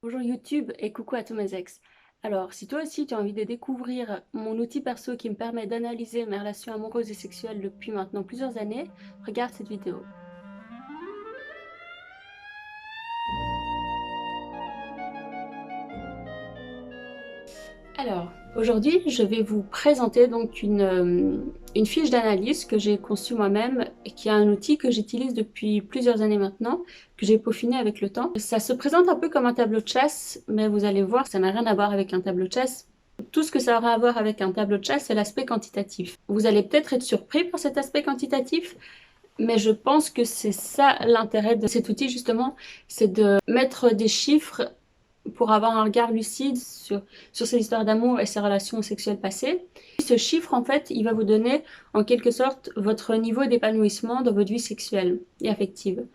Bonjour YouTube et coucou à tous mes ex. Alors, si toi aussi tu as envie de découvrir mon outil perso qui me permet d'analyser mes relations amoureuses et sexuelles depuis maintenant plusieurs années, regarde cette vidéo. Alors, aujourd'hui, je vais vous présenter donc une fiche d'analyse que j'ai conçue moi-même et qui est un outil que j'utilise depuis plusieurs années maintenant, que j'ai peaufiné avec le temps. Ça se présente un peu comme un tableau de chasse, mais vous allez voir, ça n'a rien à voir avec un tableau de chasse. Tout ce que ça aura à voir avec un tableau de chasse, c'est l'aspect quantitatif. Vous allez peut-être être surpris par cet aspect quantitatif, mais je pense que c'est ça l'intérêt de cet outil justement, c'est de mettre des chiffres pour avoir un regard lucide sur ses histoires d'amour et ses relations sexuelles passées. Ce chiffre, en fait, il va vous donner en quelque sorte votre niveau d'épanouissement dans votre vie sexuelle et affective.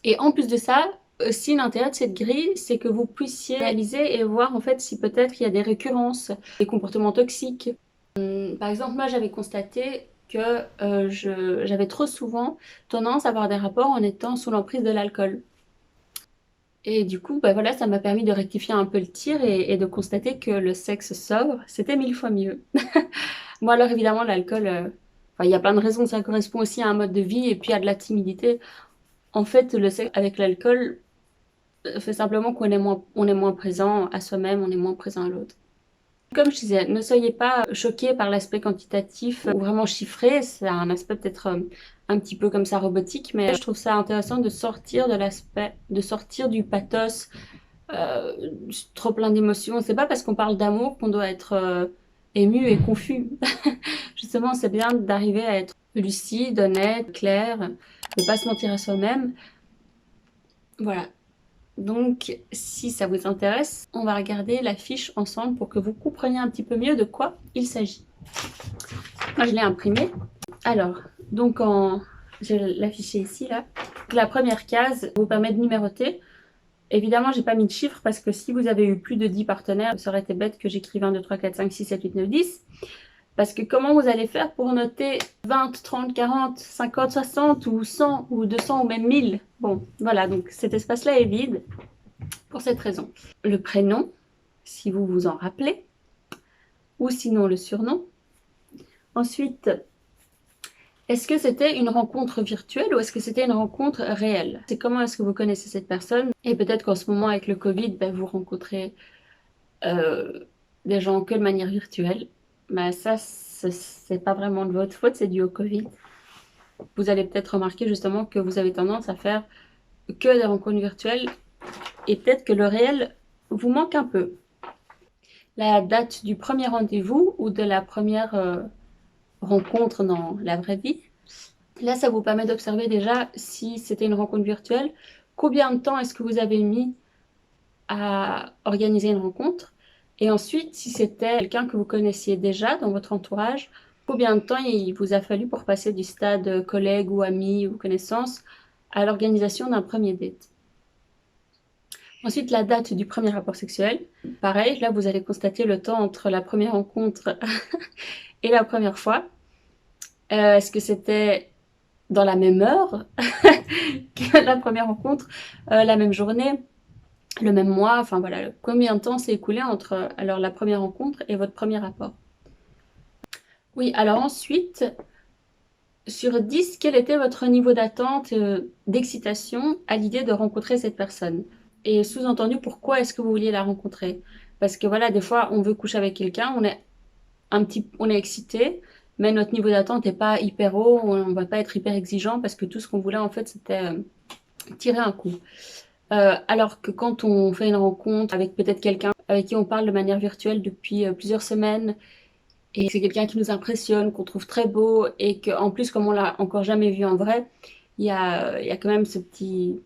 Et en plus de ça, aussi l'intérêt de cette grille, c'est que vous puissiez analyser et voir en fait si peut-être il y a des récurrences, des comportements toxiques. Par exemple, moi j'avais constaté que j'avais trop souvent tendance à avoir des rapports en étant sous l'emprise de l'alcool. Et du coup, bah voilà, ça m'a permis de rectifier un peu le tir et de constater que le sexe sobre, c'était 1000 fois mieux. Moi, alors évidemment, l'alcool, enfin, il y a plein de raisons, ça correspond aussi à un mode de vie et puis à de la timidité. En fait, le sexe avec l'alcool fait simplement on est moins présent à soi-même, on est moins présent à l'autre. Comme je disais, ne soyez pas choqués par l'aspect quantitatif ou vraiment chiffré, c'est un aspect peut-être un petit peu comme ça robotique, mais je trouve ça intéressant de sortir de l'aspect, de sortir du pathos, euh, trop plein d'émotions. C'est pas parce qu'on parle d'amour qu'on doit être ému et confus. Justement, c'est bien d'arriver à être lucide, honnête, clair, de pas se mentir à soi-même. Voilà. Donc, si ça vous intéresse, on va regarder la fiche ensemble pour que vous compreniez un petit peu mieux de quoi il s'agit. Moi, je l'ai imprimé. Alors, donc je vais l'afficher ici, là. La première case vous permet de numéroter. Évidemment, j'ai pas mis de chiffres parce que si vous avez eu plus de 10 partenaires, ça aurait été bête que j'écrive 1, 2, 3, 4, 5, 6, 7, 8, 9, 10. Parce que comment vous allez faire pour noter 20, 30, 40, 50, 60 ou 100 ou 200 ou même 1000? Bon, voilà, donc cet espace-là est vide pour cette raison. Le prénom, si vous vous en rappelez, ou sinon le surnom. Ensuite, est-ce que c'était une rencontre virtuelle ou est-ce que c'était une rencontre réelle? C'est comment est-ce que vous connaissez cette personne? Et peut-être qu'en ce moment, avec le Covid, ben, vous rencontrez euh, des gens que de manière virtuelle. Ben, ça, c'est pas vraiment de votre faute, c'est dû au Covid. Vous allez peut-être remarquer justement que vous avez tendance à faire que des rencontres virtuelles et peut-être que le réel vous manque un peu. La date du premier rendez-vous ou de la première rencontre dans la vraie vie. Là, ça vous permet d'observer déjà si c'était une rencontre virtuelle, combien de temps est-ce que vous avez mis à organiser une rencontre. Et ensuite, si c'était quelqu'un que vous connaissiez déjà dans votre entourage, combien de temps il vous a fallu pour passer du stade collègue ou ami ou connaissance à l'organisation d'un premier date. Ensuite, la date du premier rapport sexuel. Pareil, là, vous allez constater le temps entre la première rencontre et la première fois. Est-ce que c'était dans la même heure que la première rencontre, la même journée, le même mois, enfin voilà, combien de temps s'est écoulé entre alors la première rencontre et votre premier rapport. Oui, alors ensuite, sur 10, quel était votre niveau d'attente, d'excitation à l'idée de rencontrer cette personne? Et sous-entendu, pourquoi est-ce que vous vouliez la rencontrer? Parce que voilà, des fois, on veut coucher avec quelqu'un, on est excité, mais notre niveau d'attente n'est pas hyper haut, on ne va pas être hyper exigeant parce que tout ce qu'on voulait en fait, c'était tirer un coup. Alors que quand on fait une rencontre avec peut-être quelqu'un avec qui on parle de manière virtuelle depuis plusieurs semaines et que c'est quelqu'un qui nous impressionne, qu'on trouve très beau et qu'en plus, comme on l'a encore jamais vu en vrai, il y a quand même ce petit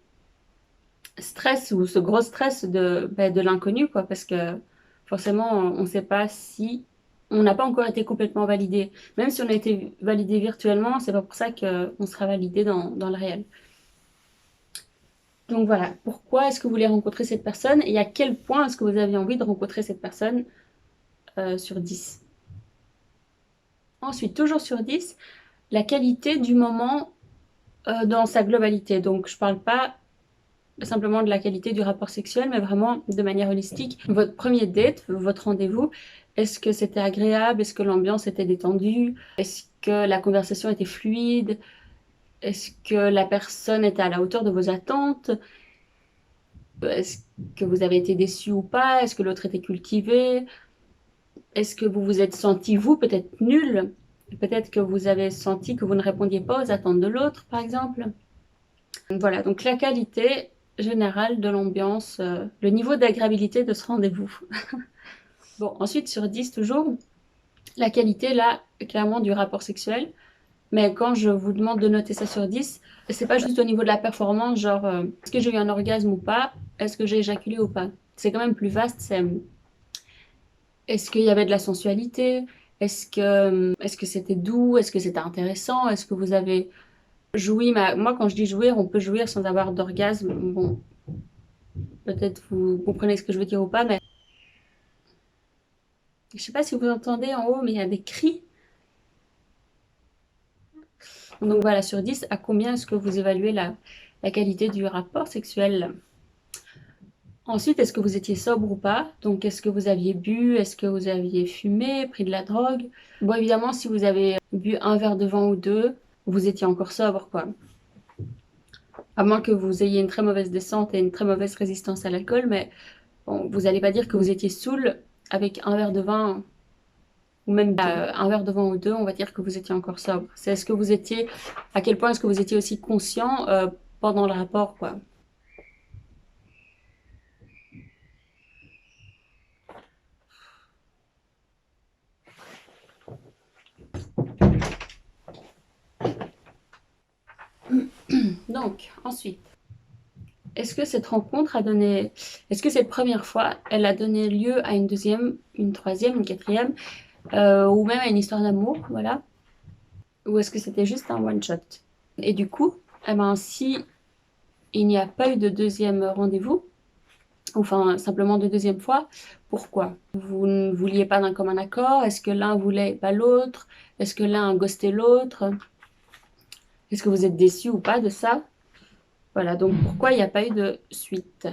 stress ou ce gros stress de l'inconnu, quoi, parce que forcément, on ne sait pas si on n'a pas encore été complètement validé. Même si on a été validé virtuellement, c'est pas pour ça qu'on sera validé dans le réel. Donc voilà, pourquoi est-ce que vous voulez rencontrer cette personne et à quel point est-ce que vous avez envie de rencontrer cette personne sur 10. Ensuite, toujours sur 10, la qualité du moment dans sa globalité. Donc je ne parle pas simplement de la qualité du rapport sexuel, mais vraiment de manière holistique. Votre premier date, votre rendez-vous, est-ce que c'était agréable? Est-ce que l'ambiance était détendue? Est-ce que la conversation était fluide? Est-ce que la personne était à la hauteur de vos attentes? Est-ce que vous avez été déçu ou pas? Est-ce que l'autre était cultivé? Est-ce que vous vous êtes senti, vous, peut-être nul? Peut-être que vous avez senti que vous ne répondiez pas aux attentes de l'autre, par exemple. Voilà, donc la qualité générale de l'ambiance, le niveau d'agréabilité de ce rendez-vous. Bon, ensuite, sur 10 toujours, la qualité, là, clairement, du rapport sexuel. Mais quand je vous demande de noter ça sur 10, c'est pas juste au niveau de la performance, genre, est-ce que j'ai eu un orgasme ou pas? Est-ce que j'ai éjaculé ou pas? C'est quand même plus vaste, c'est est-ce qu'il y avait de la sensualité? Est-ce que c'était doux? Est-ce que c'était intéressant? Est-ce que vous avez joui? Moi, quand je dis jouir, on peut jouir sans avoir d'orgasme. Bon, peut-être vous comprenez ce que je veux dire ou pas, mais je sais pas si vous entendez en haut, mais il y a des cris. Donc voilà, sur 10, à combien est-ce que vous évaluez la qualité du rapport sexuel? Ensuite, est-ce que vous étiez sobre ou pas? Donc, est-ce que vous aviez bu? Est-ce que vous aviez fumé, pris de la drogue? Bon, évidemment, si vous avez bu un verre de vin ou deux, vous étiez encore sobre, quoi. À moins que vous ayez une très mauvaise descente et une très mauvaise résistance à l'alcool, mais bon, vous n'allez pas dire que vous étiez saoul avec un verre de vin ou même un verre de vin ou deux, on va dire que vous étiez encore sobre. C'est est-ce que vous étiez, à quel point est-ce que vous étiez aussi conscient pendant le rapport, quoi. Donc, ensuite, est-ce que cette rencontre a donné, est-ce que cette première fois, elle a donné lieu à une deuxième, une troisième, une quatrième, ou même à une histoire d'amour, voilà? Ou est-ce que c'était juste un one-shot? Et du coup, eh ben, si il n'y a pas eu de deuxième rendez-vous, enfin simplement de deuxième fois, pourquoi? Vous ne vouliez pas d'un commun accord? Est-ce que l'un voulait pas l'autre? Est-ce que l'un a ghosté l'autre? Est-ce que vous êtes déçu ou pas de ça? Voilà, donc pourquoi il n'y a pas eu de suite?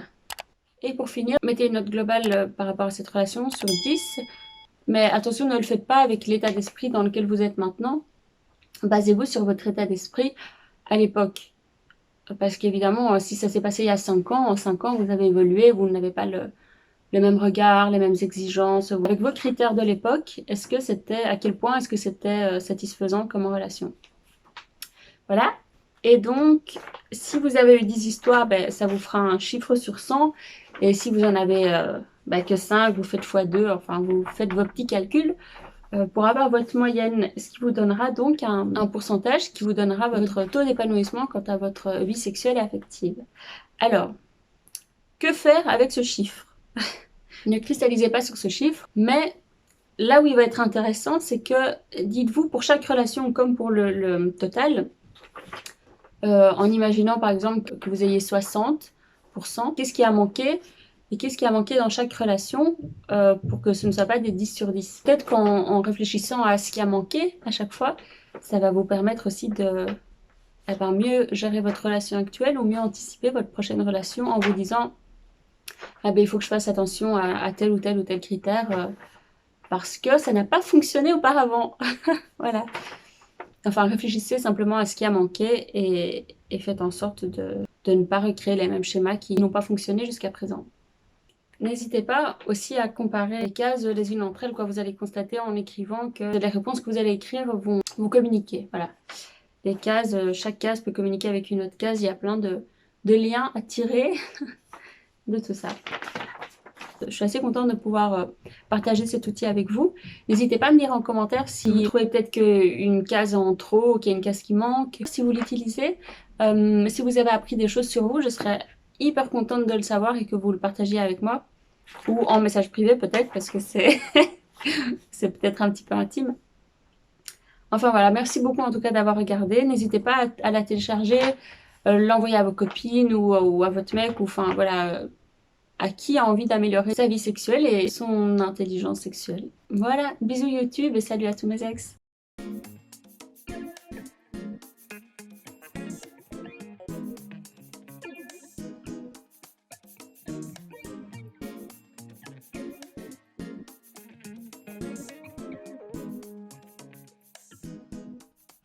Et pour finir, mettez une note globale par rapport à cette relation sur 10. Mais attention, ne le faites pas avec l'état d'esprit dans lequel vous êtes maintenant. Basez-vous sur votre état d'esprit à l'époque. Parce qu'évidemment, si ça s'est passé il y a 5 ans, en 5 ans, vous avez évolué, vous n'avez pas le même regard, les mêmes exigences. Avec vos critères de l'époque, est-ce que c'était, à quel point est-ce que c'était satisfaisant comme relation? Voilà. Et donc, si vous avez eu 10 histoires, ben, ça vous fera un chiffre sur 100. Et si vous en avez ben, que 5, vous faites x2, enfin, vous faites vos petits calculs pour avoir votre moyenne, ce qui vous donnera donc un pourcentage qui vous donnera votre taux d'épanouissement quant à votre vie sexuelle et affective. Alors, que faire avec ce chiffre? Ne cristallisez pas sur ce chiffre, mais là où il va être intéressant, c'est que dites-vous pour chaque relation comme pour le total, en imaginant par exemple que vous ayez 60%, qu'est-ce qui a manqué et qu'est-ce qui a manqué dans chaque relation pour que ce ne soit pas des 10 sur 10. Peut-être qu'en réfléchissant à ce qui a manqué à chaque fois, ça va vous permettre aussi de mieux gérer votre relation actuelle ou mieux anticiper votre prochaine relation en vous disant ah ben, il faut que je fasse attention à tel ou tel ou tel critère parce que ça n'a pas fonctionné auparavant. Voilà. Enfin, réfléchissez simplement à ce qui a manqué et faites en sorte de ne pas recréer les mêmes schémas qui n'ont pas fonctionné jusqu'à présent. N'hésitez pas aussi à comparer les cases les unes entre elles, quoi. Vous allez constater en écrivant que les réponses que vous allez écrire vont vous communiquer. Voilà. Les cases, chaque case peut communiquer avec une autre case. Il y a plein de liens à tirer de tout ça. Je suis assez contente de pouvoir partager cet outil avec vous. N'hésitez pas à me dire en commentaire si vous trouvez peut-être qu'une case en trop, qu'il y a une case qui manque, si vous l'utilisez. Si vous avez appris des choses sur vous, je serais hyper contente de le savoir et que vous le partagiez avec moi. Ou en message privé peut-être, parce que c'est c'est peut-être un petit peu intime. Enfin voilà, merci beaucoup en tout cas d'avoir regardé. N'hésitez pas à la télécharger, l'envoyer à vos copines ou à votre mec, ou enfin voilà, à qui a envie d'améliorer sa vie sexuelle et son intelligence sexuelle. Voilà, bisous YouTube et salut à tous mes ex.